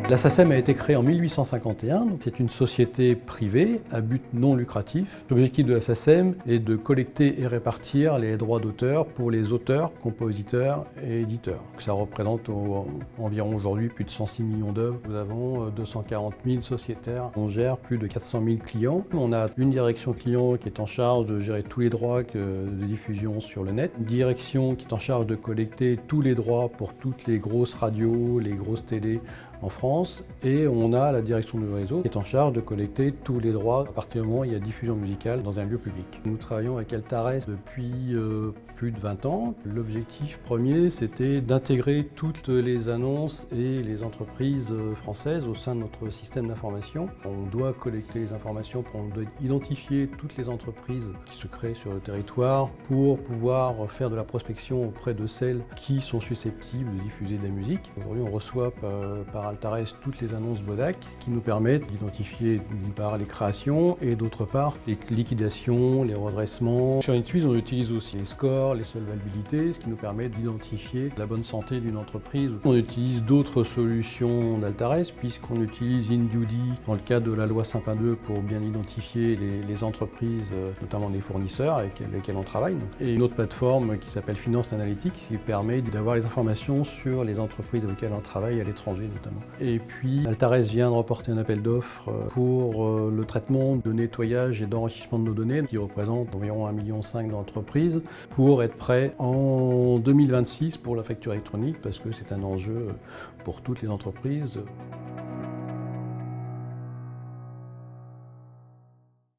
La SACEM a été créée en 1851, c'est une société privée à but non lucratif. L'objectif de la SACEM est de collecter et répartir les droits d'auteur pour les auteurs, compositeurs et éditeurs. Ça représente environ aujourd'hui plus de 106 millions d'œuvres. Nous avons 240 000 sociétaires, on gère plus de 400 000 clients. On a une direction client qui est en charge de gérer tous les droits de diffusion sur le net, une direction qui est en charge de collecter tous les droits pour toutes les grosses radios, les grosses télés en France, et on a la direction du réseau qui est en charge de collecter tous les droits à partir du moment où il y a diffusion musicale dans un lieu public. Nous travaillons avec Altares depuis plus de 20 ans. L'objectif premier, c'était d'intégrer toutes les annonces et les entreprises françaises au sein de notre système d'information. On doit collecter les informations, on doit identifier toutes les entreprises qui se créent sur le territoire pour pouvoir faire de la prospection auprès de celles qui sont susceptibles de diffuser de la musique. Aujourd'hui, on reçoit par Altares toutes les annonces Bodac qui nous permettent d'identifier d'une part les créations et d'autre part les liquidations, les redressements. Sur Intuit, on utilise aussi les scores, les solvabilités, ce qui nous permet d'identifier la bonne santé d'une entreprise. On utilise d'autres solutions d'Altares puisqu'on utilise InDuty dans le cadre de la loi Sapin 2 pour bien identifier les entreprises, notamment les fournisseurs avec lesquels on travaille. Et une autre plateforme qui s'appelle Finance Analytics qui permet d'avoir les informations sur les entreprises avec lesquelles on travaille à l'étranger notamment. Et puis Altares vient de remporter un appel d'offres pour le traitement de nettoyage et d'enrichissement de nos données qui représente environ 1,5 million d'entreprises pour être prêt en 2026 pour la facture électronique parce que c'est un enjeu pour toutes les entreprises.